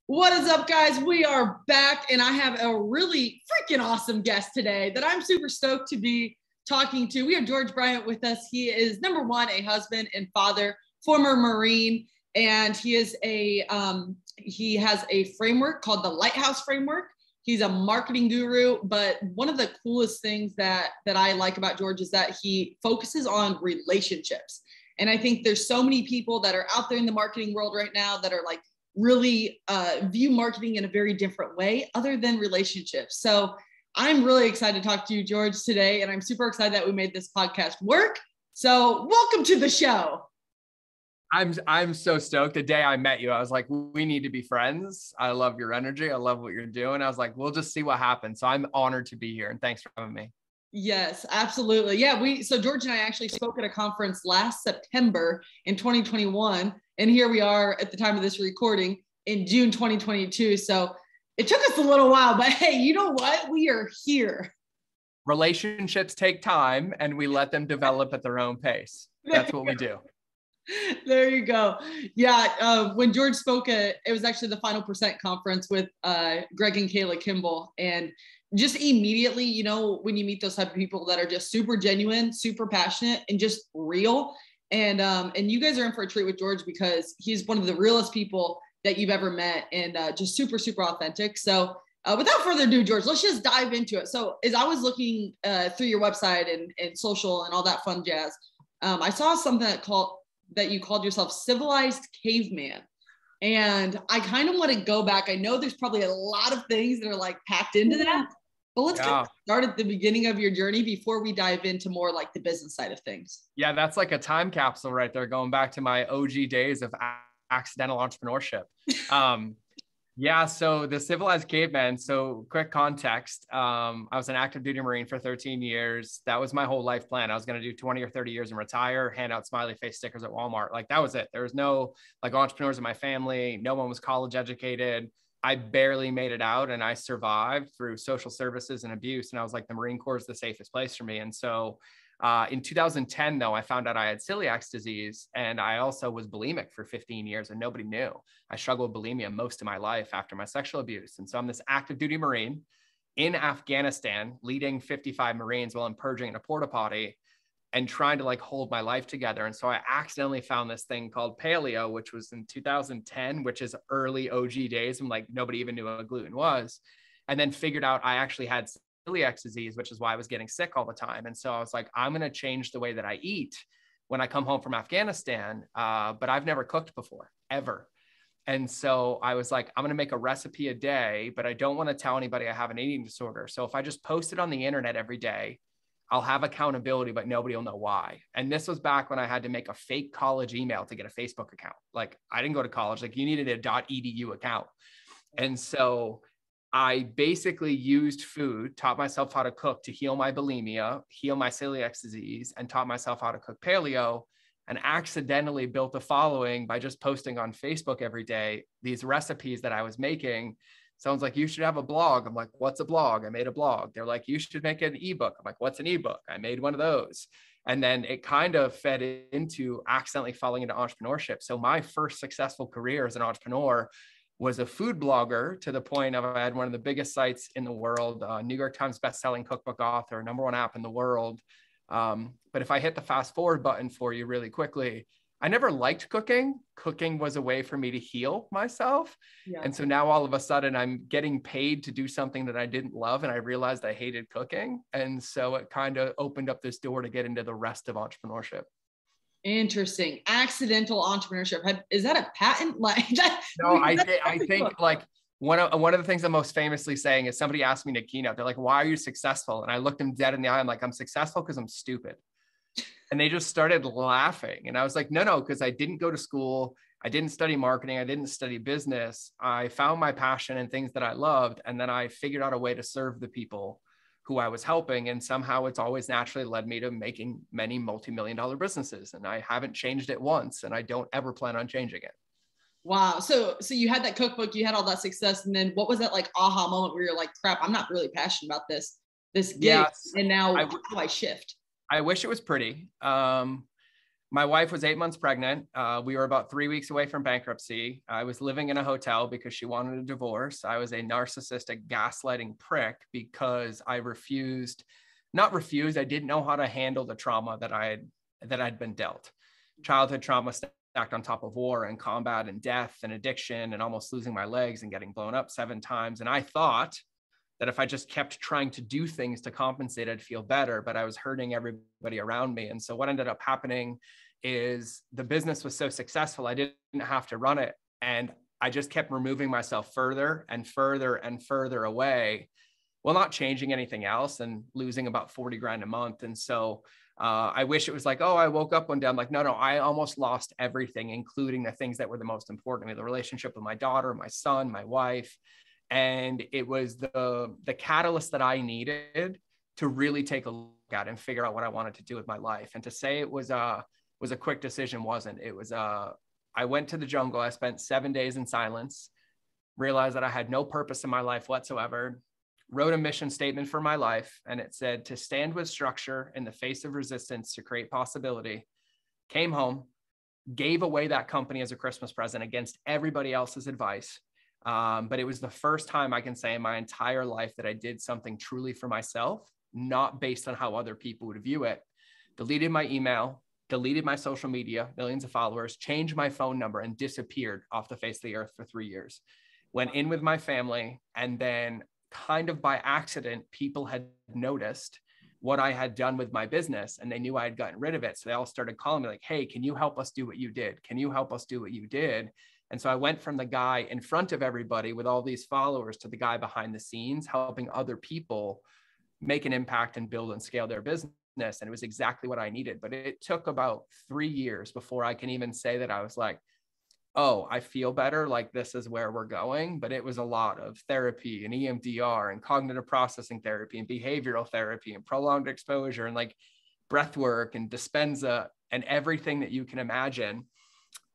What is up, guys? We are back, and I have a really freaking awesome guest today that I'm super stoked to be talking to. We have George Bryant with us. He is, number one, a husband and father, former Marine, and he has a framework called the Lighthouse Framework. He's a marketing guru, but one of the coolest things that I like about George is that he focuses on relationships. And I think there's so many people that are out there in the marketing world right now that are like really view marketing in a very different way other than relationships. So I'm really excited to talk to you, George, today. And I'm super excited that we made this podcast work. So welcome to the show. I'm so stoked. The day I met you, I was like, we need to be friends. I love your energy. I love what you're doing. I was like, we'll just see what happens. So I'm honored to be here. And thanks for having me. Yes, absolutely. Yeah, so George and I actually spoke at a conference last September in 2021. And here we are at the time of this recording in June 2022. So it took us a little while, but hey, you know what? We are here. Relationships take time and we let them develop at their own pace. That's what we do. There you go. Yeah. When George spoke it was actually the Final Percent conference with Greg and Kayla Kimball. And just immediately, you know, when you meet those type of people that are just super genuine, super passionate, and just real. And you guys are in for a treat with George because he's one of the realest people that you've ever met, and just super, super authentic. So without further ado, George, let's just dive into it. So as I was looking through your website and social and all that fun jazz, I saw something that you called yourself civilized caveman. And I kind of want to go back. I know there's probably a lot of things that are like packed into that, but let's kind of start at the beginning of your journey before we dive into more like the business side of things. Yeah, that's like a time capsule right there, going back to my OG days of accidental entrepreneurship. Yeah, so the civilized caveman. So quick context. I was an active duty Marine for 13 years. That was my whole life plan. I was going to do 20 or 30 years and retire, hand out smiley face stickers at Walmart. Like that was it. There was no like entrepreneurs in my family. No one was college educated. I barely made it out and I survived through social services and abuse. And I was like, the Marine Corps is the safest place for me. And so in 2010, though, I found out I had celiac disease, and I also was bulimic for 15 years and nobody knew. I struggled with bulimia most of my life after my sexual abuse. And so I'm this active duty Marine in Afghanistan, leading 55 Marines while I'm purging in a porta potty and trying to like hold my life together. And so I accidentally found this thing called paleo, which was in 2010, which is early OG days when like nobody even knew what gluten was. And then figured out I actually had celiac disease, which is why I was getting sick all the time. And so I was like, I'm going to change the way that I eat when I come home from Afghanistan. But I've never cooked before, ever. And so I was like, I'm going to make a recipe a day, but I don't want to tell anybody I have an eating disorder. So if I just post it on the internet every day, I'll have accountability, but nobody will know why. And this was back when I had to make a fake college email to get a Facebook account. Like I didn't go to college, like you needed a .edu account. And so I basically used food, taught myself how to cook to heal my bulimia, heal my celiac disease, and taught myself how to cook paleo, and accidentally built a following by just posting on Facebook every day these recipes that I was making. Someone's like, you should have a blog. I'm like, what's a blog? I made a blog. They're like, you should make an ebook. I'm like, what's an ebook? I made one of those. And then it kind of fed into accidentally falling into entrepreneurship. So my first successful career as an entrepreneur was a food blogger, to the point of I had one of the biggest sites in the world, New York Times bestselling cookbook author, #1 app in the world. But if I hit the fast forward button for you really quickly, I never liked cooking. Cooking was a way for me to heal myself. Yeah. And so now all of a sudden I'm getting paid to do something that I didn't love. And I realized I hated cooking. And so it kind of opened up this door to get into the rest of entrepreneurship. Interesting. Accidental entrepreneurship. Is that a patent? Like that? No, I think like one of the things I'm most famously saying is somebody asked me in a keynote, they're like, why are you successful? And I looked them dead in the eye. I'm like, I'm successful because I'm stupid. And they just started laughing. And I was like, no, because I didn't go to school. I didn't study marketing. I didn't study business. I found my passion and things that I loved. And then I figured out a way to serve the people who I was helping. And somehow it's always naturally led me to making many multi-million-dollar businesses. And I haven't changed it once, and I don't ever plan on changing it. Wow. So you had that cookbook, you had all that success. And then what was that like aha moment where you're like, crap, I'm not really passionate about this gig. Yes. And now how do I shift? I wish it was pretty. My wife was 8 months pregnant. We were about 3 weeks away from bankruptcy. I was living in a hotel because she wanted a divorce. I was a narcissistic gaslighting prick because I didn't know how to handle the trauma that I'd been dealt. Childhood trauma stacked on top of war and combat and death and addiction and almost losing my legs and getting blown up 7 times. And I thought that if I just kept trying to do things to compensate, I'd feel better, but I was hurting everybody around me. And so what ended up happening is the business was so successful, I didn't have to run it. And I just kept removing myself further and further and further away, while not changing anything else and losing about 40 grand a month. And so I wish it was like, oh, I woke up one day, I'm like, no, I almost lost everything, including the things that were the most important to me, the relationship with my daughter, my son, my wife. And it was the catalyst that I needed to really take a look at and figure out what I wanted to do with my life. And to say it was a quick decision wasn't. It was I went to the jungle. I spent 7 days in silence, realized that I had no purpose in my life whatsoever, wrote a mission statement for my life. And it said to stand with structure in the face of resistance to create possibility. Came home, gave away that company as a Christmas present against everybody else's advice. But it was the first time I can say in my entire life that I did something truly for myself, not based on how other people would view it. Deleted my email, deleted my social media, millions of followers, changed my phone number, and disappeared off the face of the earth for 3 years. Went in with my family, and then kind of by accident, people had noticed what I had done with my business, and they knew I had gotten rid of it. So they all started calling me like, hey, can you help us do what you did? Can you help us do what you did? And so I went from the guy in front of everybody with all these followers to the guy behind the scenes, helping other people make an impact and build and scale their business. And it was exactly what I needed. But it took about 3 years before I can even say that I was like, oh, I feel better, like this is where we're going. But it was a lot of therapy and EMDR and cognitive processing therapy and behavioral therapy and prolonged exposure and like breath work and Dispenza and everything that you can imagine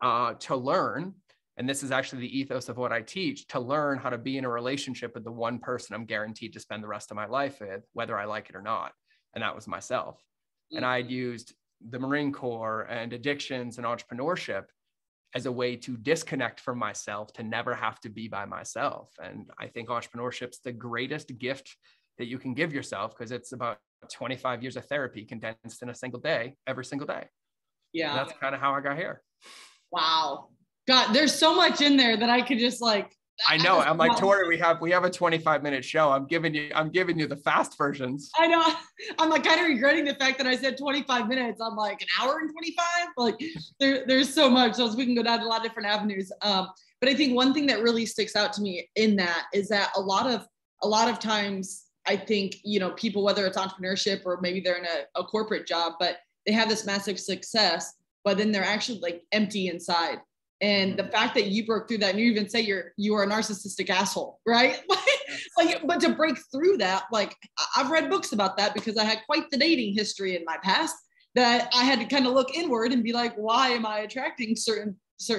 to learn. And this is actually the ethos of what I teach, to learn how to be in a relationship with the one person I'm guaranteed to spend the rest of my life with, whether I like it or not. And that was myself. Mm-hmm. And I'd used the Marine Corps and addictions and entrepreneurship as a way to disconnect from myself, to never have to be by myself. And I think entrepreneurship's the greatest gift that you can give yourself, because it's about 25 years of therapy condensed in a single day, every single day. Yeah. And that's kind of how I got here. Wow. God, there's so much in there that I could just like. I know. I'm like, Tori, we have a 25-minute show. I'm giving you the fast versions. I know. I'm like kind of regretting the fact that I said 25 minutes. I'm like an hour and 25. Like there's so much. So we can go down a lot of different avenues. But I think one thing that really sticks out to me in that is that a lot of times I think, you know, people, whether it's entrepreneurship or maybe they're in a corporate job, but they have this massive success, but then they're actually like empty inside. And the fact that you broke through that, and you even say you are a narcissistic asshole, right? But to break through that, like I've read books about that because I had quite the dating history in my past that I had to kind of look inward and be like, why am I attracting certain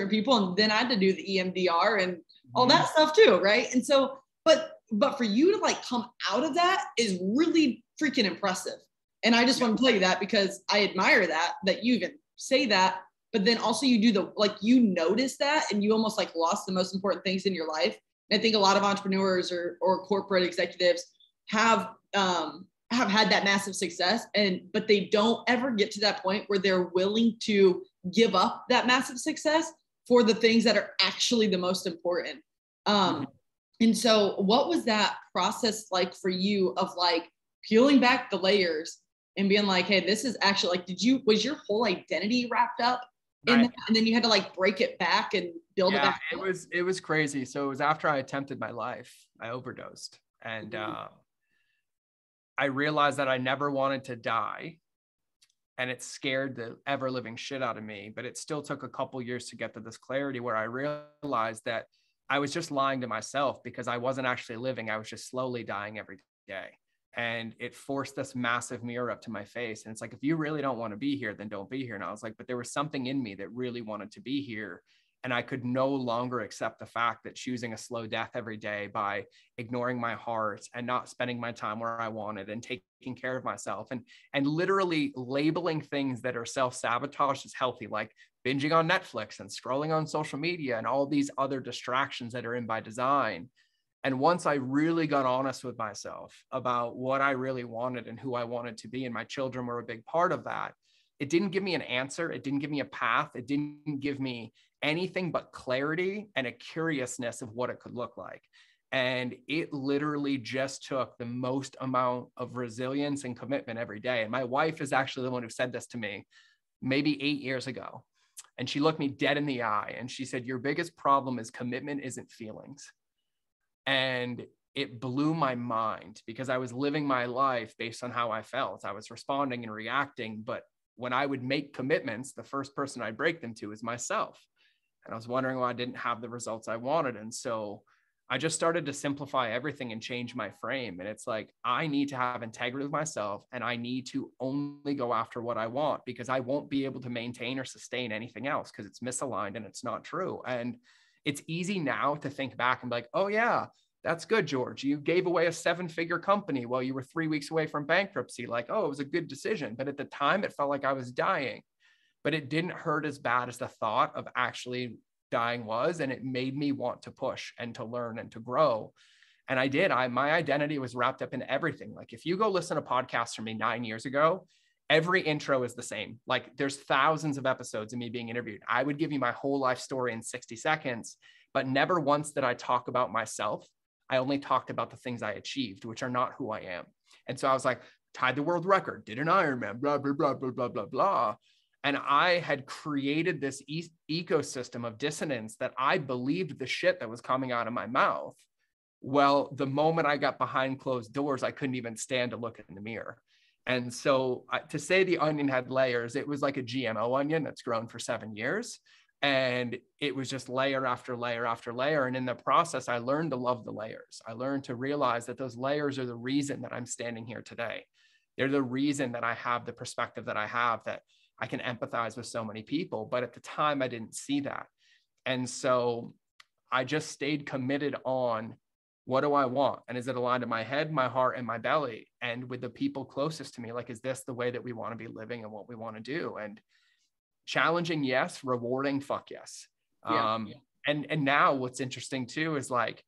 people? And then I had to do the EMDR and all that stuff too, right? And so, but for you to like come out of that is really freaking impressive. And I just want to tell you that because I admire that you even say that. But then also you do you notice that and you almost like lost the most important things in your life. And I think a lot of entrepreneurs or corporate executives have had that massive success, but they don't ever get to that point where they're willing to give up that massive success for the things that are actually the most important. And so what was that process like for you of like peeling back the layers and being like, hey, this is actually like, was your whole identity wrapped up in that? And then you had to like break it back and build it back up? It was crazy. So it was after I attempted my life, I overdosed. And I realized that I never wanted to die. And it scared the ever living shit out of me. But it still took a couple years to get to this clarity where I realized that I was just lying to myself because I wasn't actually living. I was just slowly dying every day. And it forced this massive mirror up to my face. And it's like, if you really don't want to be here, then don't be here. And I was like, but there was something in me that really wanted to be here. And I could no longer accept the fact that choosing a slow death every day by ignoring my heart and not spending my time where I wanted and taking care of myself and literally labeling things that are self-sabotage as healthy, like binging on Netflix and scrolling on social media and all these other distractions that are in by design. And once I really got honest with myself about what I really wanted and who I wanted to be, and my children were a big part of that, it didn't give me an answer. It didn't give me a path. It didn't give me anything but clarity and a curiousness of what it could look like. And it literally just took the most amount of resilience and commitment every day. And my wife is actually the one who said this to me maybe 8 years ago. And she looked me dead in the eye and she said, your biggest problem is commitment isn't feelings. And it blew my mind because I was living my life based on how I felt. I was responding and reacting, but when I would make commitments, the first person I'd break them to is myself. And I was wondering why I didn't have the results I wanted. And so I just started to simplify everything and change my frame. And it's like, I need to have integrity with myself and I need to only go after what I want because I won't be able to maintain or sustain anything else because it's misaligned and it's not true. And it's easy now to think back and be like, oh yeah, that's good, George. You gave away a 7-figure company while you were 3 weeks away from bankruptcy. Like, oh, it was a good decision. But at the time, it felt like I was dying. But it didn't hurt as bad as the thought of actually dying was. And it made me want to push and to learn and to grow. And I did. My identity was wrapped up in everything. Like if you go listen to podcasts from me 9 years ago, every intro is the same. Like there's thousands of episodes of me being interviewed. I would give you my whole life story in 60 seconds, but never once did I talk about myself. I only talked about the things I achieved, which are not who I am. And so I was like, tied the world record, did an Ironman, blah, blah, blah, blah, blah, blah, blah. And I had created this ecosystem of dissonance that I believed the shit that was coming out of my mouth. Well, the moment I got behind closed doors, I couldn't even stand to look in the mirror. And so to say the onion had layers, it was like a GMO onion that's grown for 7 years. And it was just layer after layer after layer. And in the process, I learned to love the layers. I learned to realize that those layers are the reason that I'm standing here today. They're the reason that I have the perspective that I have, that I can empathize with so many people. But at the time, I didn't see that. And so I just stayed committed on what do I want? And is it aligned to my head, my heart, and my belly? And with the people closest to me, like, is this the way that we want to be living and what we want to do? And challenging, yes. Rewarding, fuck yes. Yeah. And now what's interesting too is like,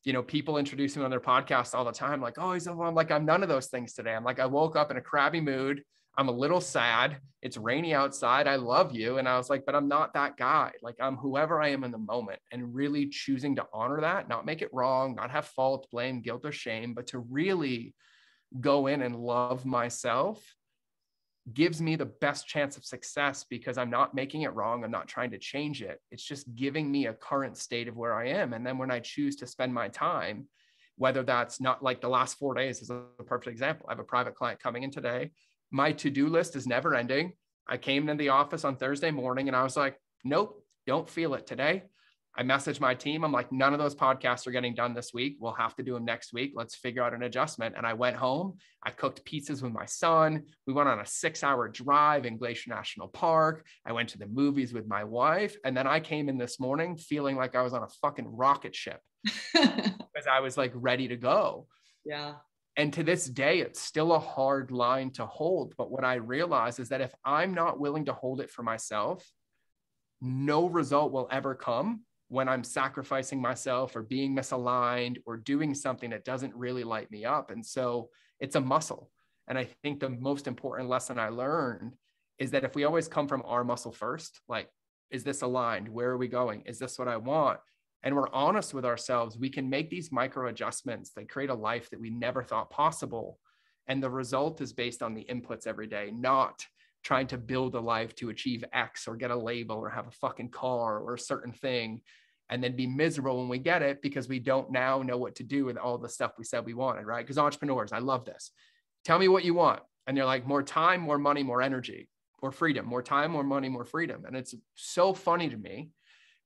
you know, people introduce me on their podcast all the time, like, oh, I'm like, I'm none of those things today. I'm like, I woke up in a crabby mood. I'm a little sad. It's rainy outside. I love you. And I was like, but I'm not that guy. Like I'm whoever I am in the moment, and really choosing to honor that, not make it wrong, not have fault, blame, guilt, or shame, but to really go in and love myself gives me the best chance of success because I'm not making it wrong. I'm not trying to change it. It's just giving me a current state of where I am. And then when I choose to spend my time, whether that's not like the last 4 days is a perfect example. I have a private client coming in today. My to-do list is never ending. I came into the office on Thursday morning and I was like, nope, don't feel it today. I messaged my team. I'm like, none of those podcasts are getting done this week. We'll have to do them next week. Let's figure out an adjustment. And I went home. I cooked pizzas with my son. We went on a 6-hour drive in Glacier National Park. I went to the movies with my wife. And then I came in this morning feeling like I was on a fucking rocket ship because I was like ready to go. Yeah. And to this day, it's still a hard line to hold. But what I realize is that if I'm not willing to hold it for myself, no result will ever come when I'm sacrificing myself or being misaligned or doing something that doesn't really light me up. And so it's a muscle. And I think the most important lesson I learned is that if we always come from our muscle first, like, is this aligned? Where are we going? Is this what I want? And we're honest with ourselves, we can make these micro adjustments that create a life that we never thought possible. And the result is based on the inputs every day, not trying to build a life to achieve X or get a label or have a fucking car or a certain thing and then be miserable when we get it because we don't now know what to do with all the stuff we said we wanted, right? Because entrepreneurs, I love this. Tell me what you want. And they're like, more time, more money, more energy, or freedom, more time, more money, more freedom. And it's so funny to me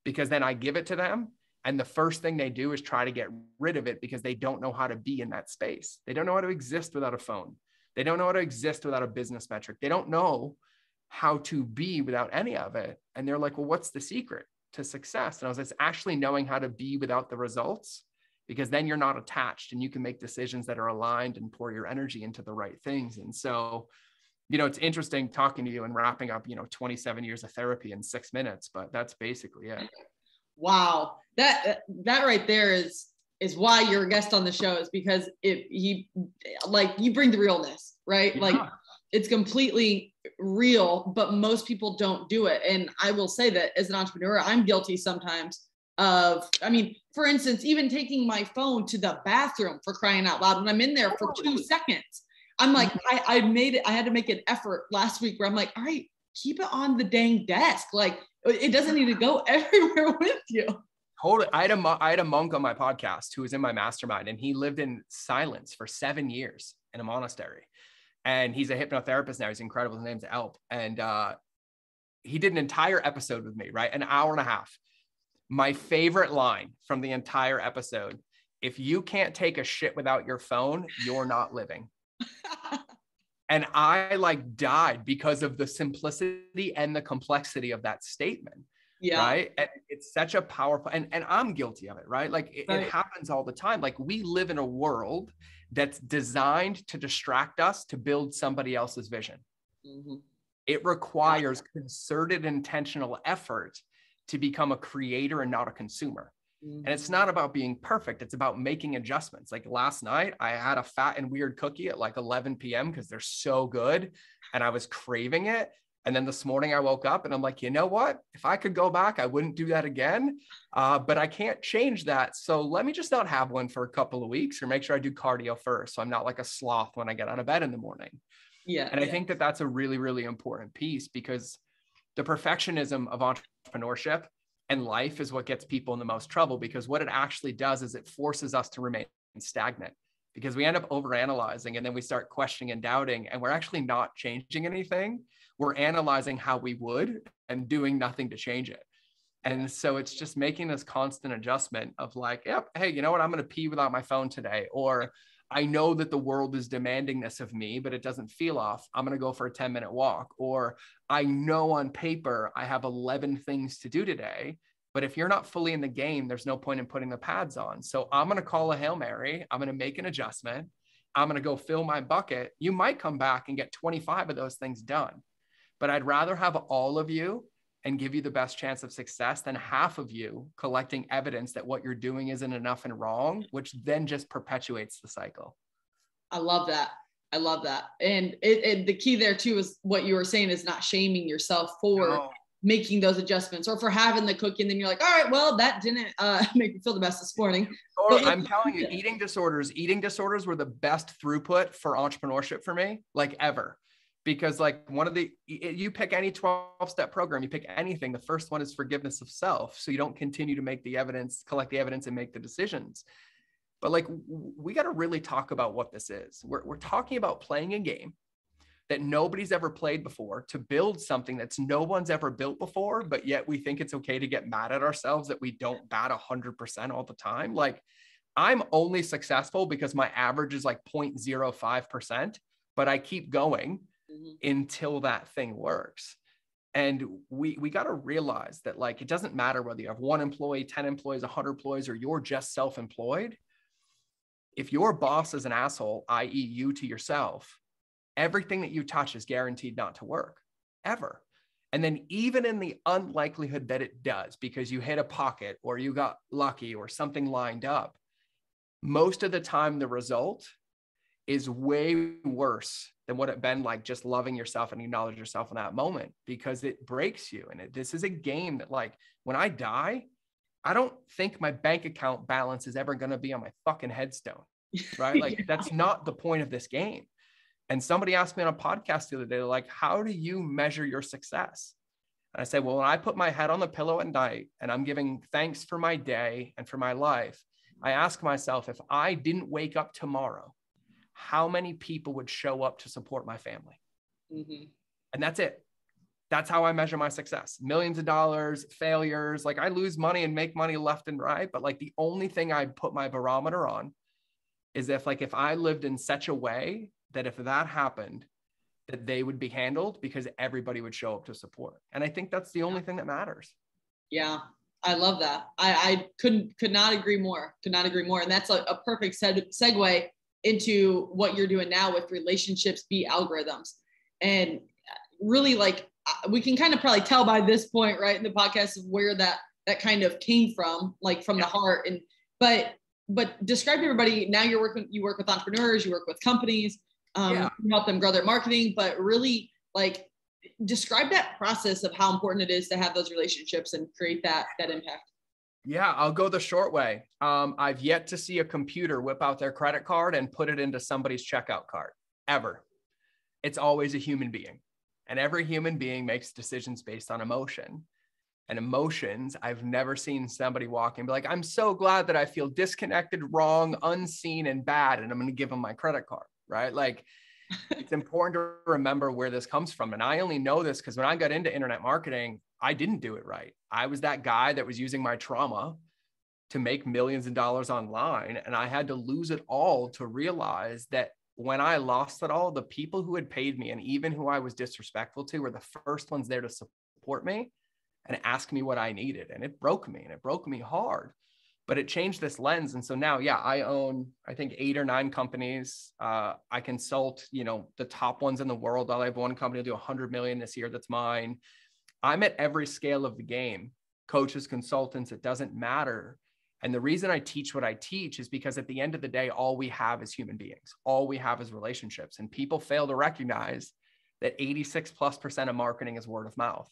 because then I give it to them. And the first thing they do is try to get rid of it because they don't know how to be in that space. They don't know how to exist without a phone. They don't know how to exist without a business metric. They don't know how to be without any of it. And they're like, well, what's the secret? to success. And I was like, it's actually knowing how to be without the results, because then you're not attached and you can make decisions that are aligned and pour your energy into the right things. And so, it's interesting talking to you and wrapping up, 27 years of therapy in 6 minutes, but that's basically it. Wow. That right there is why you're a guest on the show, is because you bring the realness, right? Yeah. Like, it's completely real, but most people don't do it. And I will say that as an entrepreneur, I'm guilty sometimes of, for instance, even taking my phone to the bathroom, for crying out loud, when I'm in there for 2 seconds, I'm like, I had to make an effort last week where I'm like, all right, keep it on the dang desk. Like, it doesn't need to go everywhere with you. Totally. I had a monk on my podcast who was in my mastermind, and he lived in silence for 7 years in a monastery. And he's a hypnotherapist now. He's incredible. His name's Elp. And he did an entire episode with me, right? An hour and a half. My favorite line from the entire episode: if you can't take a shit without your phone, you're not living. And I died because of the simplicity and the complexity of that statement. Yeah. Right. And it's such a powerful, and I'm guilty of it, right? It happens all the time. Like, we live in a world that's designed to distract us to build somebody else's vision. Mm-hmm. It requires concerted, intentional effort to become a creator and not a consumer. Mm-hmm. And it's not about being perfect. It's about making adjustments. Like last night, I had a fat and weird cookie at 11 p.m. because they're so good and I was craving it. And then this morning I woke up and I'm like, you know what? If I could go back, I wouldn't do that again. But I can't change that. So let me just not have one for a couple of weeks, or make sure I do cardio first, so I'm not like a sloth when I get out of bed in the morning. Yeah. And I think that that's a really, really important piece, because the perfectionism of entrepreneurship and life is what gets people in the most trouble, because what it actually does is it forces us to remain stagnant, because we end up overanalyzing and then we start questioning and doubting, and we're actually not changing anything. We're analyzing how we would and doing nothing to change it. And so it's just making this constant adjustment of like, yep, hey, you know what? I'm going to pee without my phone today. Or I know that the world is demanding this of me, but it doesn't feel off. I'm going to go for a 10-minute walk. Or I know on paper I have 11 things to do today, but if you're not fully in the game, there's no point in putting the pads on. So I'm going to call a Hail Mary. I'm going to make an adjustment. I'm going to go fill my bucket. You might come back and get 25 of those things done. But I'd rather have all of you and give you the best chance of success than half of you collecting evidence that what you're doing isn't enough and wrong, which then just perpetuates the cycle. I love that. I love that. And the key there too is what you were saying, is not shaming yourself for making those adjustments, or for having the cookie and then you're like, all right, well, that didn't make me feel the best this morning. Or I'm telling you, eating disorders were the best throughput for entrepreneurship for me, ever. Because you pick any 12-step program, you pick anything, the first one is forgiveness of self. So you don't continue to make the evidence, collect the evidence and make the decisions. But we got to really talk about what this is. We're talking about playing a game that nobody's ever played before, to build something that's no one's ever built before, but yet we think it's okay to get mad at ourselves that we don't bat 100% all the time. I'm only successful because my average is 0.05%, but I keep going until that thing works. And we got to realize that it doesn't matter whether you have 1 employee, 10 employees, 100 employees, or you're just self-employed. If your boss is an asshole, i.e. you to yourself, everything that you touch is guaranteed not to work ever. And then even in the unlikelihood that it does, because you hit a pocket or you got lucky or something lined up, most of the time the result is way worse than what it been just loving yourself and acknowledge yourself in that moment, because it breaks you. And this is a game that when I die, I don't think my bank account balance is ever going to be on my fucking headstone, right? That's not the point of this game. And somebody asked me on a podcast the other day, how do you measure your success? And I said, well, when I put my head on the pillow at night and I'm giving thanks for my day and for my life, I ask myself, if I didn't wake up tomorrow, how many people would show up to support my family? Mm-hmm. And that's it. That's how I measure my success. Millions of dollars, failures. I lose money and make money left and right. But the only thing I put my barometer on is if I lived in such a way that if that happened, that they would be handled, because everybody would show up to support. And I think that's the only thing that matters. Yeah. I love that. I could not agree more. Could not agree more. And that's a perfect segue into what you're doing now with relationships be algorithms. And really, like, we can kind of probably tell by this point, right, in the podcast, of where that kind of came from, like from the heart. And but describe to everybody, now you work with entrepreneurs, you work with companies, you help them grow their marketing, but really, like, describe that process of how important it is to have those relationships and create that impact. Yeah, I'll go the short way. I've yet to see a computer whip out their credit card and put it into somebody's checkout cart, ever. It's always a human being. And every human being makes decisions based on emotion. And emotions, I've never seen somebody walk and be like, I'm so glad that I feel disconnected, wrong, unseen, and bad, and I'm going to give them my credit card, right? Like, it's important to remember where this comes from. And I only know this because when I got into internet marketing, I didn't do it right. I was that guy that was using my trauma to make millions of dollars online. And I had to lose it all to realize that when I lost it all, the people who had paid me and even who I was disrespectful to were the first ones there to support me and ask me what I needed. And it broke me, and it broke me hard. But it changed this lens. And so now, I own, I think, 8 or 9 companies. I consult, the top ones in the world. I have one company will do 100 million this year. That's mine. I'm at every scale of the game, coaches, consultants, it doesn't matter. And the reason I teach what I teach is because at the end of the day, all we have is human beings. All we have is relationships. And people fail to recognize that 86+% of marketing is word of mouth.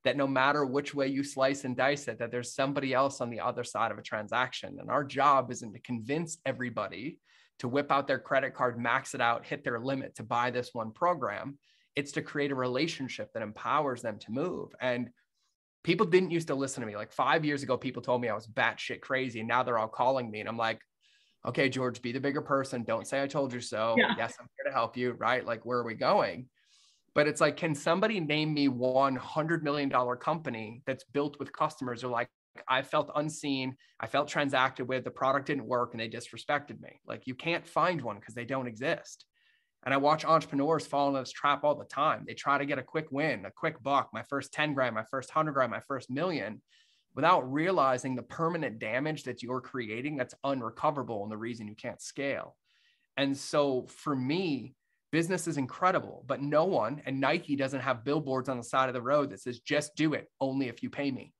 That no matter which way you slice and dice it, that there's somebody else on the other side of a transaction. And our job isn't to convince everybody to whip out their credit card, max it out, hit their limit to buy this one program. It's to create a relationship that empowers them to move. And people didn't used to listen to me. Like 5 years ago, people told me I was batshit crazy. And now they're all calling me. And I'm like, okay, George, be the bigger person. Don't say I told you so. Yeah. Yes, I'm here to help you, right? Like, where are we going? But it's like, can somebody name me $100 million company that's built with customers who are like, I felt unseen, I felt transacted with, the product didn't work, and they disrespected me? Like, you can't find one because they don't exist. And I watch entrepreneurs fall into this trap all the time. They try to get a quick win, a quick buck, my first 10 grand, my first 100 grand, my first million, without realizing the permanent damage that you're creating that's unrecoverable and the reason you can't scale. And so for me, business is incredible, but no one, and Nike doesn't have billboards on the side of the road that says, just do it, only if you pay me.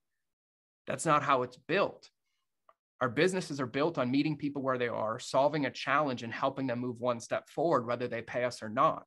That's not how it's built. Our businesses are built on meeting people where they are, solving a challenge and helping them move one step forward, whether they pay us or not.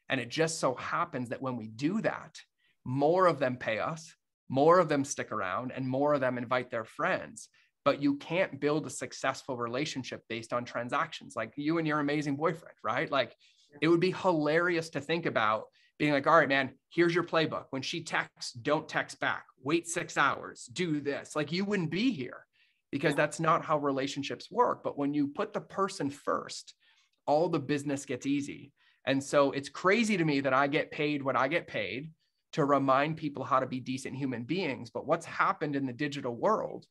And it just so happens that when we do that, more of them pay us, more of them stick around, and more of them invite their friends. But you can't build a successful relationship based on transactions, like you and your amazing boyfriend, right? Like, it would be hilarious to think about being like, all right, man, here's your playbook. When she texts, don't text back. Wait 6 hours. Do this. Like, you wouldn't be here, because that's not how relationships work. But when you put the person first, all the business gets easy. And so it's crazy to me that I get paid what I get paid to remind people how to be decent human beings. But what's happened in the digital world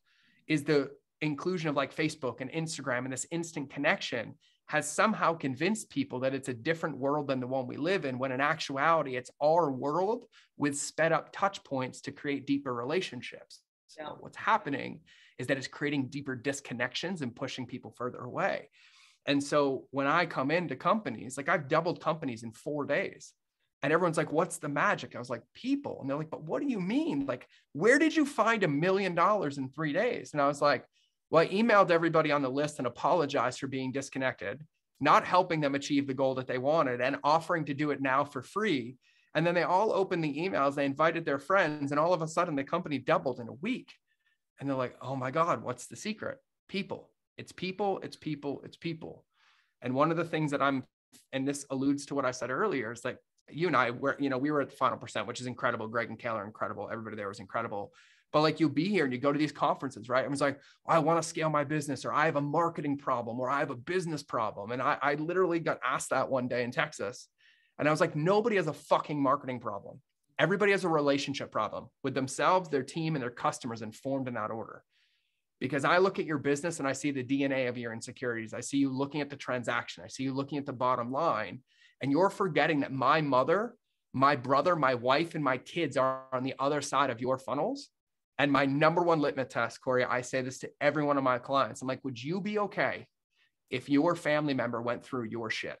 is the inclusion of like Facebook and Instagram and this instant connection has somehow convinced people that it's a different world than the one we live in, when in actuality, it's our world with sped up touch points to create deeper relationships. So what's happening is that it's creating deeper disconnections and pushing people further away. And so when I come into companies, like, I've doubled companies in 4 days, and everyone's like, what's the magic? I was like, people. And they're like, but what do you mean? Like, where did you find $1 million in 3 days? And I was like, well, I emailed everybody on the list and apologized for being disconnected, not helping them achieve the goal that they wanted, and offering to do it now for free. And then they all opened the emails, they invited their friends, and all of a sudden the company doubled in a week. And they're like, oh my God, what's the secret? People. It's people, it's people, it's people. And one of the things that and this alludes to what I said earlier, is like, you and I were, we were at the final percent, which is incredible. Greg and Kayla are incredible. Everybody there was incredible. But like, you'll be here and you go to these conferences, right? Everyone's like, oh, I want to scale my business, or I have a marketing problem, or I have a business problem. And I literally got asked that one day in Texas. And I was like, nobody has a fucking marketing problem. Everybody has a relationship problem with themselves, their team, and their customers, informed in that order. Because I look at your business and I see the DNA of your insecurities. I see you looking at the transaction. I see you looking at the bottom line. And you're forgetting that my mother, my brother, my wife, and my kids are on the other side of your funnels. And my number one litmus test, Corey, I say this to every one of my clients. I'm like, would you be okay if your family member went through your shit?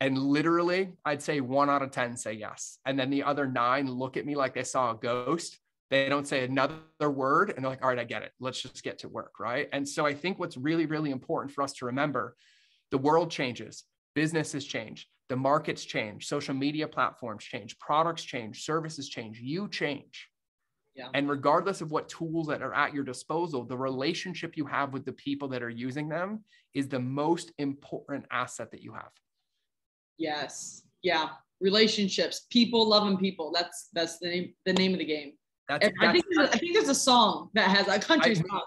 And literally, I'd say 1 out of 10 say yes. And then the other 9 look at me like they saw a ghost. They don't say another word. And they're like, all right, I get it. Let's just get to work, right? And so I think what's really, really important for us to remember, the world changes, businesses change, the markets change, social media platforms change, products change, services change, you change. Yeah. And regardless of what tools that are at your disposal, the relationship you have with the people that are using them is the most important asset that you have. Yes. Yeah. Relationships, people loving people. That's the name of the game. I think there's a song that has a country song.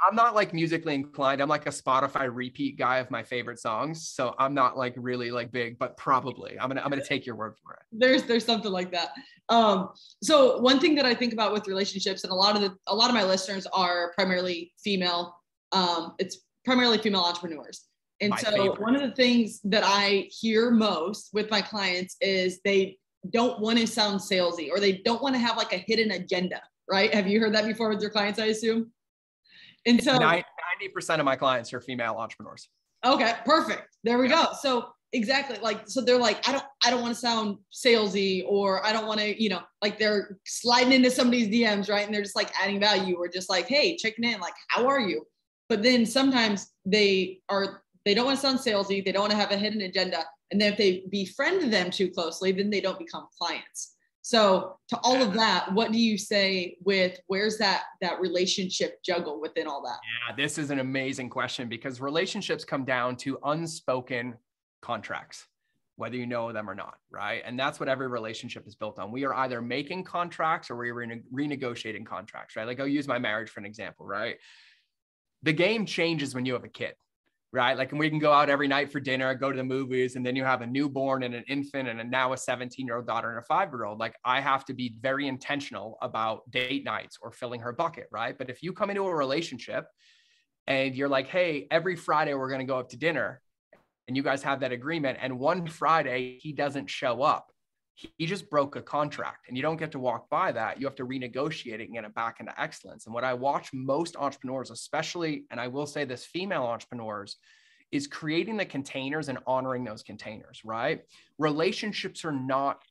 I'm not like musically inclined. I'm like a Spotify repeat guy of my favorite songs. So I'm not like really like big, but probably I'm gonna take your word for it. There's something like that. So one thing that I think about with relationships, and a lot of my listeners are primarily female. It's primarily female entrepreneurs. And one of the things that I hear most with my clients is they don't want to sound salesy, or they don't want to have like a hidden agenda, right? Have you heard that before with your clients, I assume? And so 90% of my clients are female entrepreneurs. Okay, perfect. There we go. So exactly, like, so they're like, I don't want to sound salesy, or I don't want to, like they're sliding into somebody's DMs, right? And they're just like adding value, or just like, hey, checking in, like, how are you? But then sometimes they don't want to sound salesy. They don't want to have a hidden agenda. And then if they befriend them too closely, then they don't become clients. So to all of that, what do you say with where's that relationship juggle within all that? Yeah, this is an amazing question, because relationships come down to unspoken contracts, whether you know them or not, right? And that's what every relationship is built on. We are either making contracts or we're renegotiating contracts, right? Like I'll use my marriage for an example, right? The game changes when you have a kid. Right? Like, and we can go out every night for dinner, go to the movies, and then you have a newborn and an infant and now a 17-year-old daughter and a 5-year-old. Like, I have to be very intentional about date nights or filling her bucket, right? But if you come into a relationship and you're like, hey, every Friday we're going to go up to dinner, and you guys have that agreement, and one Friday he doesn't show up, he just broke a contract, and you don't get to walk by that. You have to renegotiate it and get it back into excellence. And what I watch most entrepreneurs, especially, and I will say this, female entrepreneurs, is creating the containers and honoring those containers, right? Relationships are not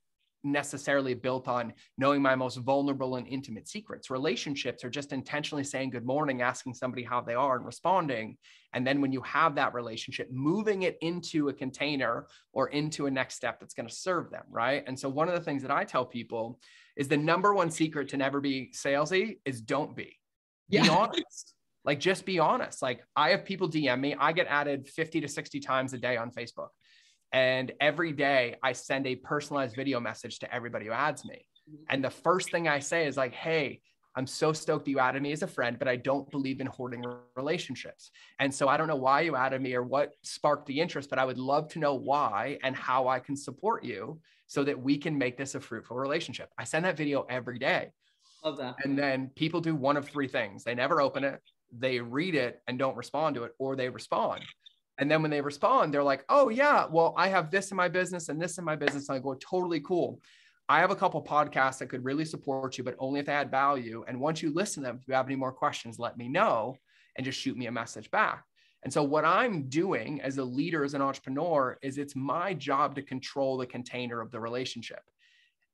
necessarily built on knowing my most vulnerable and intimate secrets. Relationships are just intentionally saying good morning, asking somebody how they are and responding. And then when you have that relationship, moving it into a container or into a next step that's going to serve them, right? And so one of the things that I tell people is the number one secret to never be salesy is don't be. Be honest. Like, just be honest. Like, I have people DM me. I get added 50 to 60 times a day on Facebook. And every day I send a personalized video message to everybody who adds me. And the first thing I say is like, hey, I'm so stoked you added me as a friend, but I don't believe in hoarding relationships. And so I don't know why you added me or what sparked the interest, but I would love to know why and how I can support you so that we can make this a fruitful relationship. I send that video every day. Love that. And then people do one of 3 things. They never open it, they read it and don't respond to it, or they respond. And then when they respond, they're like, oh yeah, well, I have this in my business and this in my business. And I go, totally cool. I have a couple podcasts that could really support you, but only if they add value. And once you listen to them, if you have any more questions, let me know and just shoot me a message back. And so what I'm doing as a leader, as an entrepreneur, is it's my job to control the container of the relationship.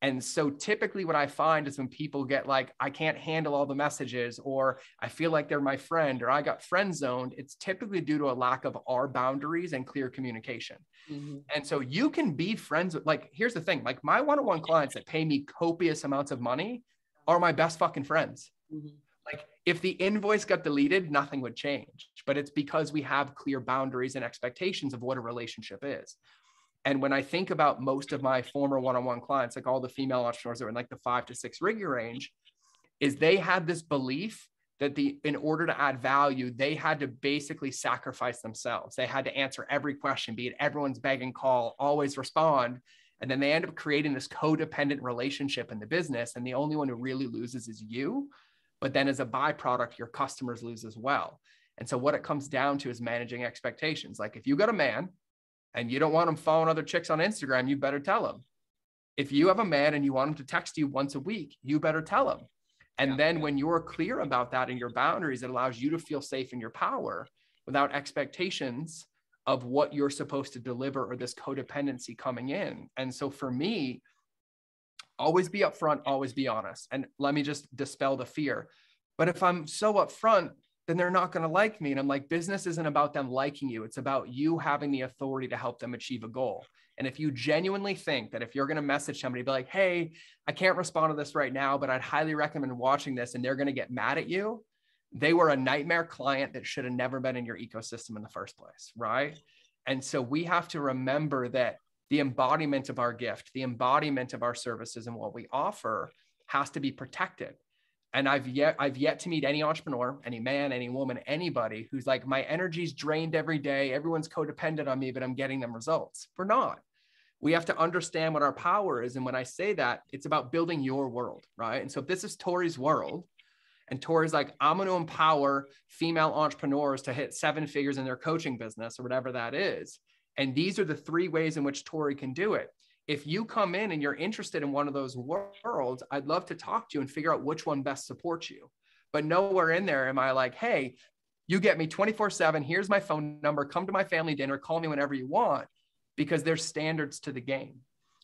And so typically what I find is when people get like, I can't handle all the messages, or I feel like they're my friend, or I got friend zoned, it's typically due to a lack of our boundaries and clear communication. Mm-hmm. And so you can be friends with, like, here's the thing, like my one-on-one clients that pay me copious amounts of money are my best fucking friends. Mm-hmm. Like, if the invoice got deleted, nothing would change, but it's because we have clear boundaries and expectations of what a relationship is. And when I think about most of my former one-on-one clients, like all the female entrepreneurs that are in like the 5 to 6 figure range, is they had this belief that in order to add value, they had to basically sacrifice themselves. They had to answer every question, be it everyone's beg and call, always respond. And then they end up creating this codependent relationship in the business. And the only one who really loses is you. But then as a byproduct, your customers lose as well. And so what it comes down to is managing expectations. Like, if you got a man and you don't want him following other chicks on Instagram, you better tell him. If you have a man and you want him to text you once a week, you better tell him. And then when you're clear about that and your boundaries, it allows you to feel safe in your power without expectations of what you're supposed to deliver or this codependency coming in. And so for me, always be upfront, always be honest. And let me just dispel the fear. But if I'm so upfront, then they're not going to like me. And I'm like, business isn't about them liking you. It's about you having the authority to help them achieve a goal. And if you genuinely think that if you're going to message somebody, be like, hey, I can't respond to this right now, but I'd highly recommend watching this, and they're going to get mad at you, they were a nightmare client that should have never been in your ecosystem in the first place, right? And so we have to remember that the embodiment of our gift, the embodiment of our services and what we offer has to be protected. And I've yet to meet any entrepreneur, any man, any woman, anybody who's like, my energy's drained every day. Everyone's codependent on me, but I'm getting them results. We're not. We have to understand what our power is. And when I say that, it's about building your world, right? And so if this is Tori's world, and Tori's like, I'm going to empower female entrepreneurs to hit 7 figures in their coaching business or whatever that is. And these are the 3 ways in which Tori can do it. If you come in and you're interested in one of those worlds, I'd love to talk to you and figure out which one best supports you. But nowhere in there am I like, hey, you get me 24/7. Here's my phone number. Come to my family dinner. Call me whenever you want, because there's standards to the game.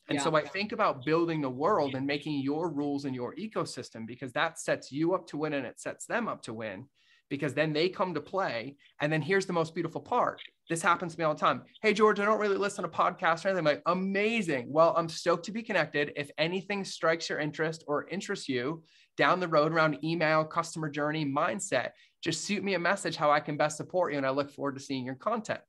And so I think about building the world and making your rules in your ecosystem, because that sets you up to win and it sets them up to win, because then they come to play. And then here's the most beautiful part. This happens to me all the time. Hey, George, I don't really listen to podcasts or anything. I'm like, amazing. Well, I'm stoked to be connected. If anything strikes your interest or interests you down the road around email, customer journey, mindset, just shoot me a message how I can best support you. And I look forward to seeing your content.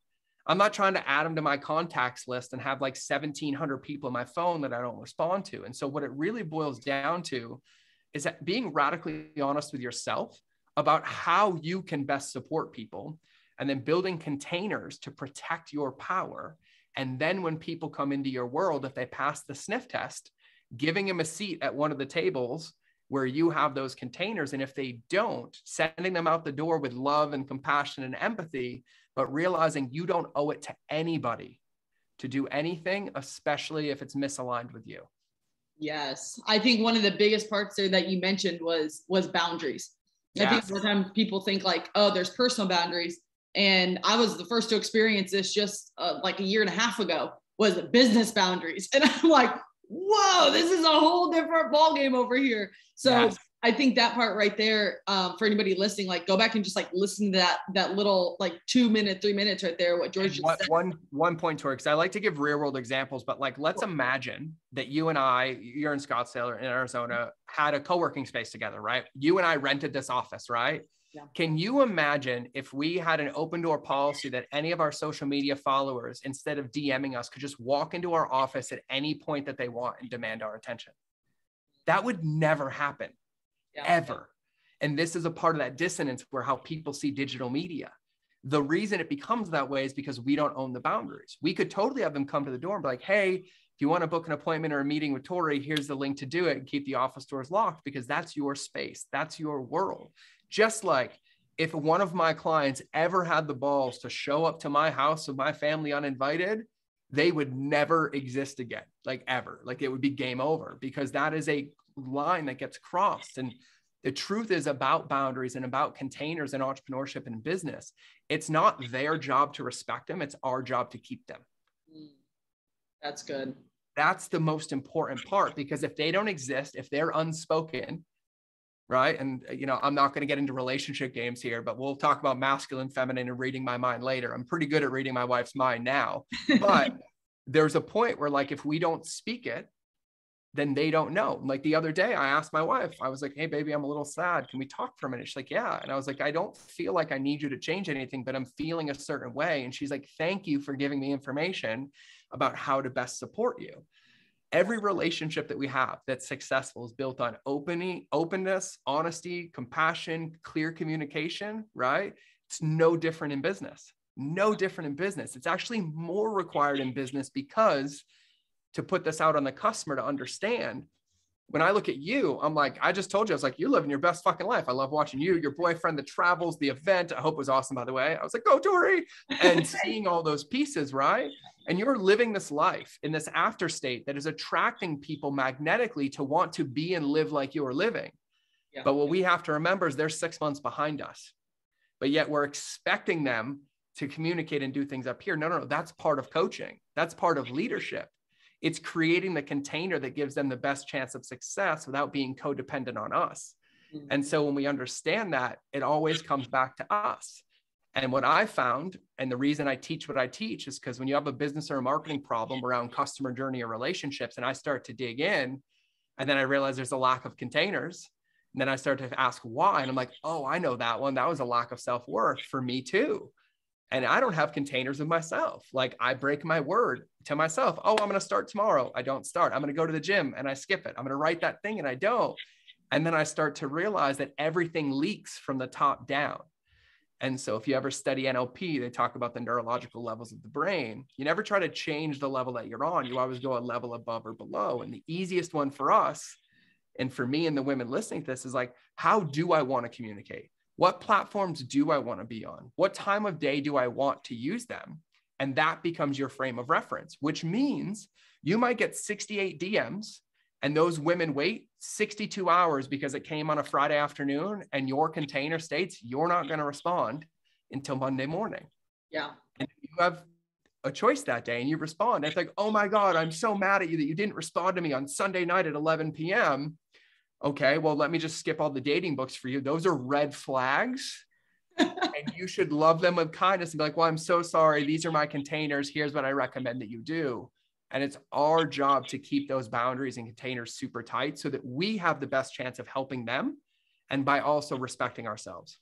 I'm not trying to add them to my contacts list and have like 1,700 people in my phone that I don't respond to. And so what it really boils down to is that being radically honest with yourself about how you can best support people, and then building containers to protect your power. And then when people come into your world, if they pass the sniff test, giving them a seat at one of the tables where you have those containers. And if they don't, sending them out the door with love and compassion and empathy, but realizing you don't owe it to anybody to do anything, especially if it's misaligned with you. Yes. I think one of the biggest parts there that you mentioned was boundaries. Yes. I think sometimes people think like, oh, there's personal boundaries. And I was the first to experience this just like a year and a half ago, was business boundaries. And I'm like, whoa, this is a whole different ballgame over here. So yes. I think that part right there, for anybody listening, like go back and just like listen to that little like 2 minute, 3 minutes right there. What George just said. One point, Tori, because I like to give real world examples, but like, let's imagine that you and I, you're in Scottsdale or in Arizona, had a co-working space together, right? You and I rented this office, right? Yeah. Can you imagine if we had an open door policy that any of our social media followers, instead of DMing us, could just walk into our office at any point that they want and demand our attention? That would never happen. Yeah. Ever. And this is a part of that dissonance where how people see digital media. The reason it becomes that way is because we don't own the boundaries. We could totally have them come to the door and be like, hey, if you want to book an appointment or a meeting with Tori, here's the link to do it, and keep the office doors locked, because that's your space. That's your world. Just like if one of my clients ever had the balls to show up to my house with my family uninvited, they would never exist again, like ever. Like it would be game over, because that is a line that gets crossed. And the truth is about boundaries and about containers in entrepreneurship and business. It's not their job to respect them. It's our job to keep them. That's good. That's the most important part, because if they don't exist, if they're unspoken, right? And, you know, I'm not going to get into relationship games here, but we'll talk about masculine, feminine, and reading my mind later. I'm pretty good at reading my wife's mind now, but there's a point where like, if we don't speak it, then they don't know. Like the other day, I asked my wife, I was like, hey, baby, I'm a little sad. Can we talk for a minute? She's like, yeah. And I was like, I don't feel like I need you to change anything, but I'm feeling a certain way. And she's like, thank you for giving me information about how to best support you. Every relationship that we have that's successful is built on openness, honesty, compassion, clear communication, right? It's no different in business. No different in business. It's actually more required in business, because to put this out on the customer to understand, when I look at you, I'm like, I just told you, I was like, you're living your best fucking life. I love watching you, your boyfriend, the travels, the event. I hope it was awesome, by the way. I was like, go Tori, and seeing all those pieces, right? And you're living this life in this after state that is attracting people magnetically to want to be and live like you're living. Yeah. But what we have to remember is they're 6 months behind us, but yet we're expecting them to communicate and do things up here. No, that's part of coaching. That's part of leadership. It's creating the container that gives them the best chance of success without being codependent on us. Mm-hmm. And so when we understand that, it always comes back to us. And what I found, and the reason I teach what I teach, is because when you have a business or a marketing problem around customer journey or relationships, and I start to dig in, and then I realize there's a lack of containers. And then I start to ask why. And I'm like, oh, I know that one. That was a lack of self-worth for me too. And I don't have containers of myself. Like I break my word to myself. Oh, I'm going to start tomorrow. I don't start. I'm going to go to the gym and I skip it. I'm going to write that thing and I don't. And then I start to realize that everything leaks from the top down. And so if you ever study NLP, they talk about the neurological levels of the brain. You never try to change the level that you're on. You always go a level above or below. And the easiest one for us, and for me and the women listening to this, is like, how do I want to communicate? What platforms do I want to be on? What time of day do I want to use them? And that becomes your frame of reference, which means you might get 68 DMs and those women wait 62 hours because it came on a Friday afternoon and your container states you're not going to respond until Monday morning. Yeah. And you have a choice that day and you respond. It's like, oh my God, I'm so mad at you that you didn't respond to me on Sunday night at 11 p.m. Okay, well, let me just skip all the dating books for you. Those are red flags. And you should love them with kindness and be like, well, I'm so sorry. These are my containers. Here's what I recommend that you do. And it's our job to keep those boundaries and containers super tight so that we have the best chance of helping them and by also respecting ourselves.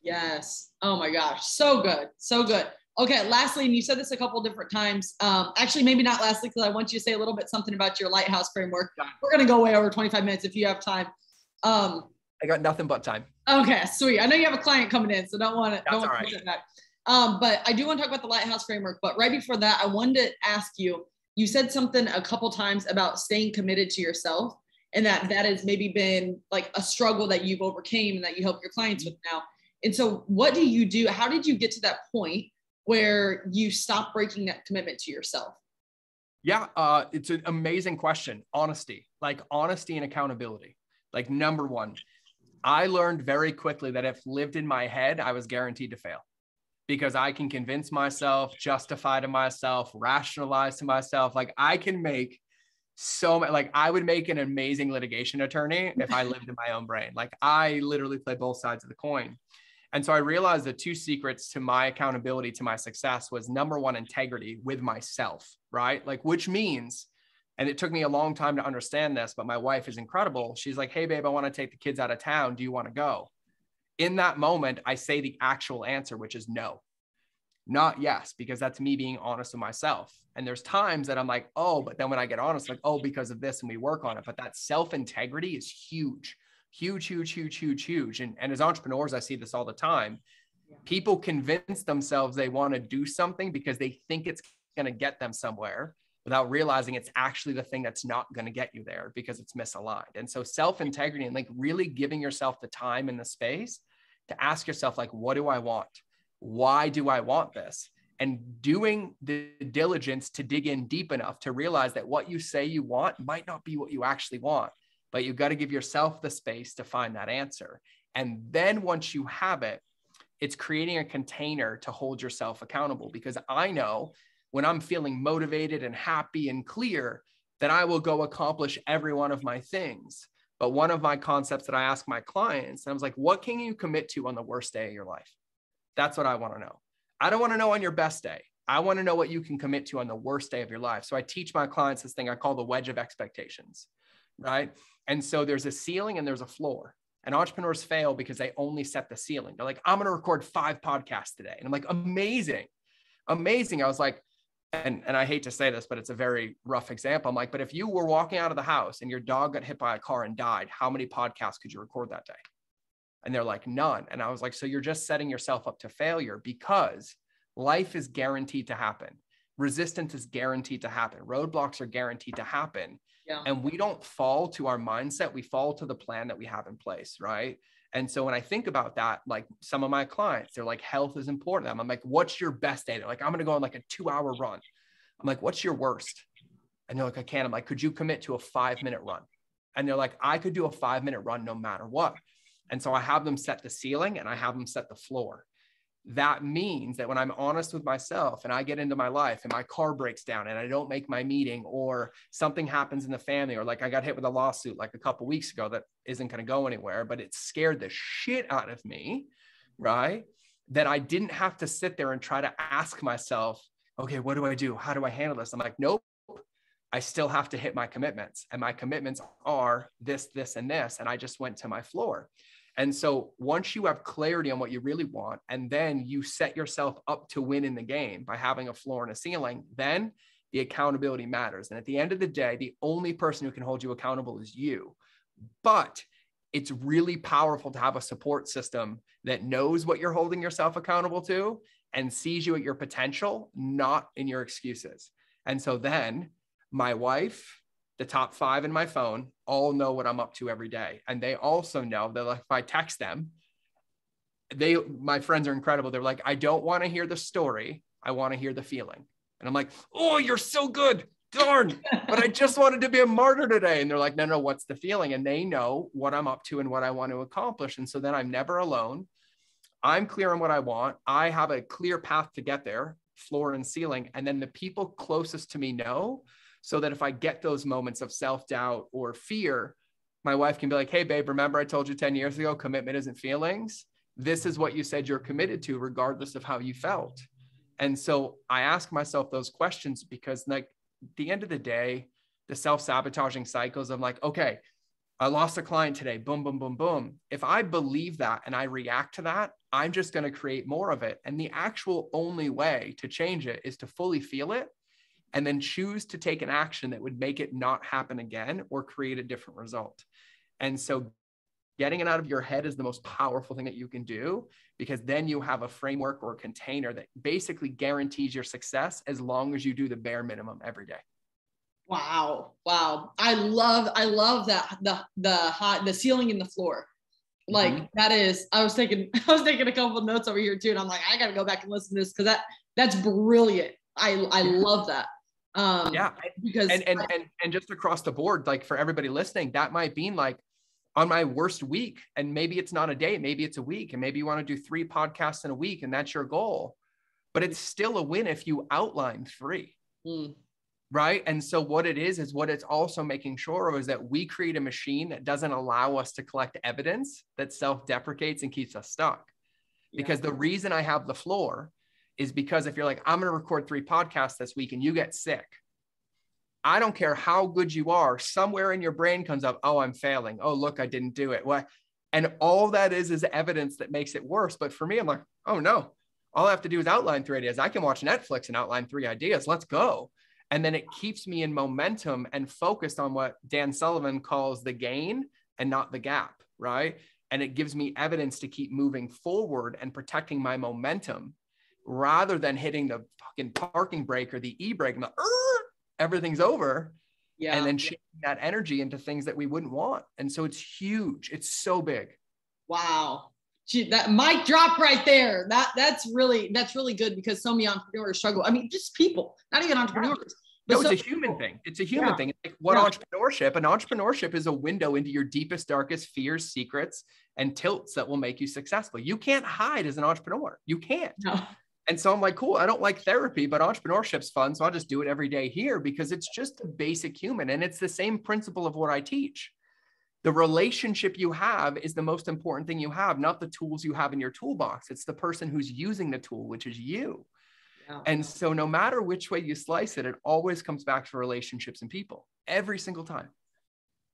Yes. Oh my gosh. So good. So good. Okay. Lastly, and you said this a couple of different times. Actually, maybe not lastly, because I want you to say a little bit something about your Lighthouse framework. We're going to go way over 25 minutes if you have time. I got nothing but time. Okay, sweet. I know you have a client coming in, so don't want to push it back. But I do want to talk about the Lighthouse framework. But right before that, I wanted to ask you, you said something a couple times about staying committed to yourself, and that has maybe been like a struggle that you've overcame and that you help your clients with now. And so what do you do? How did you get to that point where you stop breaking that commitment to yourself? Yeah, it's an amazing question. Honesty and accountability. Like number one, I learned very quickly that if lived in my head, I was guaranteed to fail because I can convince myself, justify to myself, rationalize to myself. Like I can make so much, like I would make an amazing litigation attorney if I lived in my own brain. Like I literally play both sides of the coin. And so I realized the two secrets to my accountability to my success was number one, integrity with myself, right? Like, which means, and it took me a long time to understand this, but my wife is incredible. She's like, hey babe, I want to take the kids out of town. Do you want to go? In that moment, I say the actual answer, which is no, not yes, because that's me being honest with myself. And there's times that I'm like, oh, but then when I get honest, like, oh, because of this, and we work on it. But that self-integrity is huge. And as entrepreneurs, I see this all the time. People convince themselves they want to do something because they think it's going to get them somewhere without realizing it's actually the thing that's not going to get you there because it's misaligned. And so self-integrity and like really giving yourself the time and the space to ask yourself, like, what do I want? Why do I want this? And doing the diligence to dig in deep enough to realize that what you say you want might not be what you actually want. But you've got to give yourself the space to find that answer. And then once you have it, it's creating a container to hold yourself accountable. Because I know when I'm feeling motivated and happy and clear, that I will go accomplish every one of my things. But one of my concepts that I ask my clients, and I was like, what can you commit to on the worst day of your life? That's what I want to know. I don't want to know on your best day. I want to know what you can commit to on the worst day of your life. So I teach my clients this thing I call the wedge of expectations, right? And so there's a ceiling and there's a floor. And entrepreneurs fail because they only set the ceiling. They're like, I'm going to record 5 podcasts today. And I'm like, amazing. I was like, and I hate to say this, but it's a very rough example. I'm like, but if you were walking out of the house and your dog got hit by a car and died, how many podcasts could you record that day? And they're like, none. And I was like, so you're just setting yourself up to failure because life is guaranteed to happen. Resistance is guaranteed to happen. Roadblocks are guaranteed to happen. Yeah. And we don't fall to our mindset. We fall to the plan that we have in place. Right. And so when I think about that, like some of my clients, they're like, health is important to them. I'm like, what's your best day? They're like, I'm going to go on like a 2-hour run. I'm like, what's your worst? And they're like, I can't. I'm like, could you commit to a 5-minute run? And they're like, I could do a 5-minute run no matter what. And so I have them set the ceiling and I have them set the floor. That means that when I'm honest with myself and I get into my life and my car breaks down and I don't make my meeting, or something happens in the family, or like I got hit with a lawsuit like a couple of weeks ago that isn't going to go anywhere, but it scared the shit out of me, right? That I didn't have to sit there and try to ask myself, okay, what do I do? How do I handle this? I'm like, nope, I still have to hit my commitments, and my commitments are this, this, and this. And I just went to my floor. And so once you have clarity on what you really want, and then you set yourself up to win in the game by having a floor and a ceiling, then the accountability matters. And at the end of the day, the only person who can hold you accountable is you. But it's really powerful to have a support system that knows what you're holding yourself accountable to and sees you at your potential, not in your excuses. And so then my wife, the top 5 in my phone, all know what I'm up to every day. And they also know that, like, if I text them, my friends are incredible. They're like, I don't want to hear the story. I want to hear the feeling. And I'm like, oh, you're so good. Darn. But I just wanted to be a martyr today. And they're like, no, what's the feeling? And they know what I'm up to and what I want to accomplish. And so then I'm never alone. I'm clear on what I want. I have a clear path to get there, floor and ceiling. And then the people closest to me know, so that if I get those moments of self-doubt or fear, my wife can be like, hey, babe, remember I told you 10 years ago, commitment isn't feelings. This is what you said you're committed to, regardless of how you felt. And so I ask myself those questions because, like, at the end of the day, the self-sabotaging cycles of like, okay, I lost a client today, boom, boom, boom, boom. If I believe that and I react to that, I'm just going to create more of it. And the actual only way to change it is to fully feel it, and then choose to take an action that would make it not happen again or create a different result. And so getting it out of your head is the most powerful thing that you can do, because then you have a framework or a container that basically guarantees your success as long as you do the bare minimum every day. Wow. I love that. The ceiling and the floor. Like that is, I was taking a couple of notes over here too. And I'm like, I got to go back and listen to this, because that's brilliant. I love that. Yeah. Because and just across the board, like for everybody listening, that might mean like on my worst week, and maybe it's not a day, maybe it's a week, and maybe you want to do 3 podcasts in a week and that's your goal, but it's still a win if you outline 3. Right. And so what it is what it's also making sure of is that we create a machine that doesn't allow us to collect evidence that self-deprecates and keeps us stuck. Because the reason I have the floor is because if you're like, I'm going to record 3 podcasts this week and you get sick, I don't care how good you are, somewhere in your brain comes up, oh, I'm failing. Oh, look, I didn't do it. What? And all that is evidence that makes it worse. But for me, I'm like, oh no, all I have to do is outline 3 ideas. I can watch Netflix and outline 3 ideas. Let's go. And then it keeps me in momentum and focused on what Dan Sullivan calls the gain and not the gap, right? And it gives me evidence to keep moving forward and protecting my momentum, rather than hitting the fucking parking brake or the e-brake and everything's over. And then shifting that energy into things that we wouldn't want. And so it's huge. It's so big. Wow. Gee, that mic drop right there. That's really good, because so many entrepreneurs struggle. I mean, just people, not even entrepreneurs. No, it's a human thing. It's a human thing. It's like what entrepreneurship? And entrepreneurship is a window into your deepest, darkest fears, secrets, and tilts that will make you successful. You can't hide as an entrepreneur. You can't. No. And so I'm like, cool, I don't like therapy, but entrepreneurship's fun. So I'll just do it every day here, because it's just a basic human. And it's the same principle of what I teach. The relationship you have is the most important thing you have, not the tools you have in your toolbox. It's the person who's using the tool, which is you. Yeah. And so no matter which way you slice it, it always comes back to relationships and people every single time.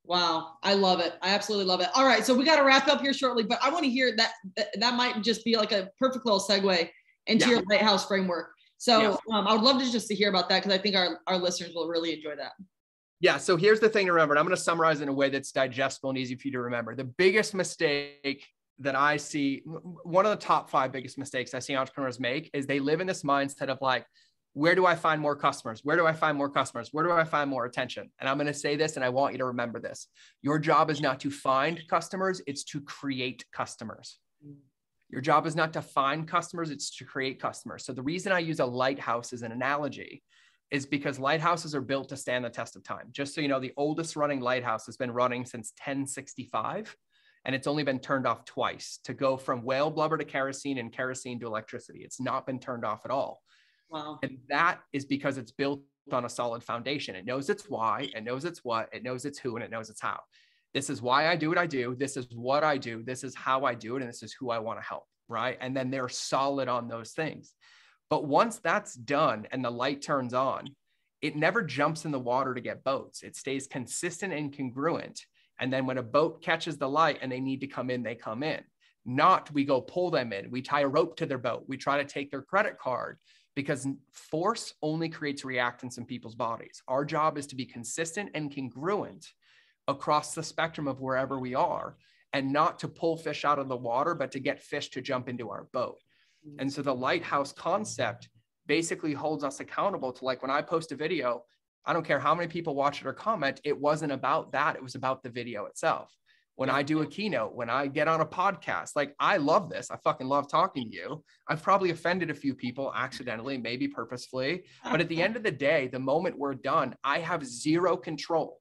Wow. I love it. I absolutely love it. All right. So we got to wrap up here shortly, but I want to hear that might just be like a perfect little segue into your Lighthouse framework. So I would love to hear about that, because I think our listeners will really enjoy that. Yeah. So here's the thing to remember, and I'm going to summarize in a way that's digestible and easy for you to remember. The biggest mistake that I see, one of the top 5 biggest mistakes I see entrepreneurs make, is they live in this mindset of like, where do I find more customers? Where do I find more customers? Where do I find more attention? And I'm going to say this, and I want you to remember this. Your job is not to find customers. It's to create customers. Your job is not to find customers. It's to create customers. So the reason I use a lighthouse as an analogy is because lighthouses are built to stand the test of time. Just so you know, the oldest running lighthouse has been running since 1065, and it's only been turned off twice to go from whale blubber to kerosene and kerosene to electricity. It's not been turned off at all. Wow. And that is because it's built on a solid foundation. It knows its why, it knows its what, it knows its who, and it knows its how. This is why I do what I do. This is what I do. This is how I do it. And this is who I want to help, right? And then they're solid on those things. But once that's done and the light turns on, it never jumps in the water to get boats. It stays consistent and congruent. And then when a boat catches the light and they need to come in, they come in. Not we go pull them in. We tie a rope to their boat. We try to take their credit card, because force only creates reactance in people's bodies. Our job is to be consistent and congruent across the spectrum of wherever we are, and not to pull fish out of the water, but to get fish to jump into our boat. And so the lighthouse concept basically holds us accountable to, like, when I post a video, I don't care how many people watch it or comment, it wasn't about that. It was about the video itself. When I do a keynote, when I get on a podcast, like, I love this. I fucking love talking to you. I've probably offended a few people accidentally, maybe purposefully, but at the end of the day, the moment we're done, I have zero control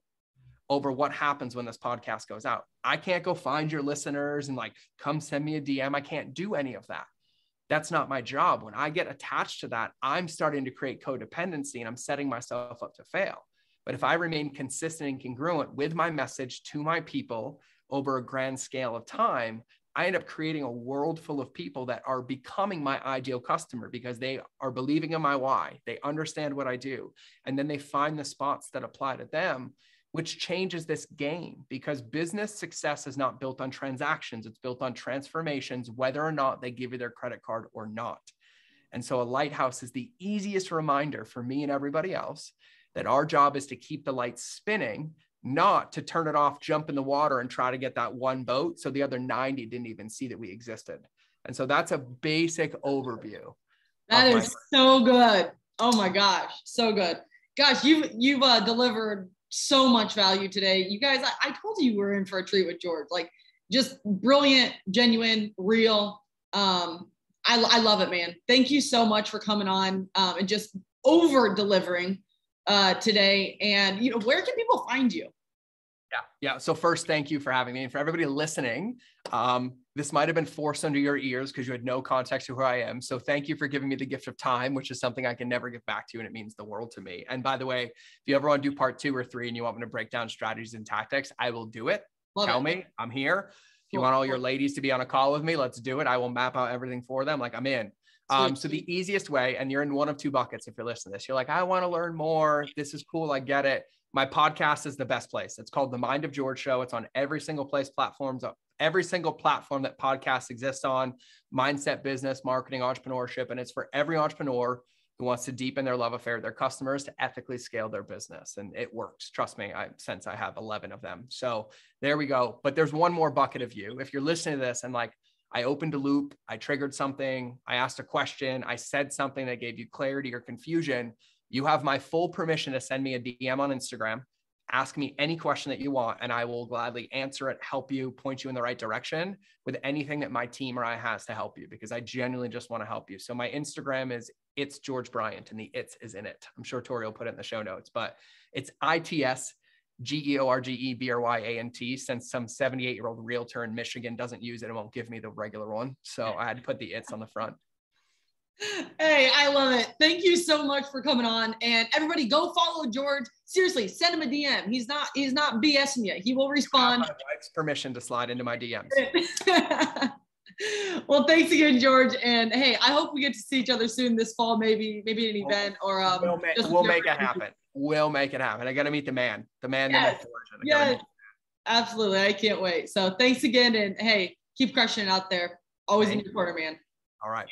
over what happens when this podcast goes out. I can't go find your listeners and like, come send me a DM. I can't do any of that. That's not my job. When I get attached to that, I'm starting to create codependency and I'm setting myself up to fail. But if I remain consistent and congruent with my message to my people over a grand scale of time, I end up creating a world full of people that are becoming my ideal customer because they are believing in my why. They understand what I do. And then they find the spots that apply to them, which changes this game, because business success is not built on transactions. It's built on transformations, whether or not they give you their credit card or not. And so a lighthouse is the easiest reminder for me and everybody else that our job is to keep the lights spinning, not to turn it off, jump in the water and try to get that one boat so the other 90 didn't even see that we existed. And so that's a basic overview. That is so good. Oh my gosh, so good. Gosh, you've delivered so much value today. You guys, I told you were in for a treat with George. Like, just brilliant, genuine, real. I love it, man. Thank you so much for coming on and just over delivering today. And, you know, where can people find you? Yeah. So first, thank you for having me. And for everybody listening, this might have been forced under your ears because you had no context to who I am. So thank you for giving me the gift of time, which is something I can never give back to you. And it means the world to me. And by the way, if you ever want to do part 2 or 3 and you want me to break down strategies and tactics, I will do it. Tell me, I'm here. If you want all your ladies to be on a call with me, let's do it. I will map out everything for them. Like, I'm in. So the easiest way, and you're in one of 2 buckets if you're listening to this, you're like, I want to learn more. This is cool. I get it. My podcast is the best place. It's called The Mind of George Show. It's on every single platform that podcasts exist on: mindset, business, marketing, entrepreneurship. And it's for every entrepreneur who wants to deepen their love affair with their customers to ethically scale their business. And it works. Trust me, since I have 11 of them. So there we go. But there's one more bucket of you. If you're listening to this and like, I opened a loop, I triggered something, I asked a question, I said something that gave you clarity or confusion, you have my full permission to send me a DM on Instagram, ask me any question that you want, and I will gladly answer it, help you, point you in the right direction with anything that my team or I has to help you, because I genuinely just want to help you. So my Instagram is It's George Bryant, and the it's is in it. I'm sure Tori will put it in the show notes, but it's ITSGeorgebryant, since some 78-year-old realtor in Michigan doesn't use it and won't give me the regular one. So I had to put the it's on the front. Hey, I love it. Thank you so much for coming on. And everybody go follow George. Seriously, send him a DM. He's not BSing you. He will respond. My wife's permission to slide into my DMs. Well, thanks again, George. And hey, I hope we get to see each other soon this fall, maybe an event or we'll make it happen. We'll make it happen. I got to meet the man, yes. Yes, absolutely. I can't wait. So thanks again. And hey, keep crushing it out there. Always in your corner, man. All right.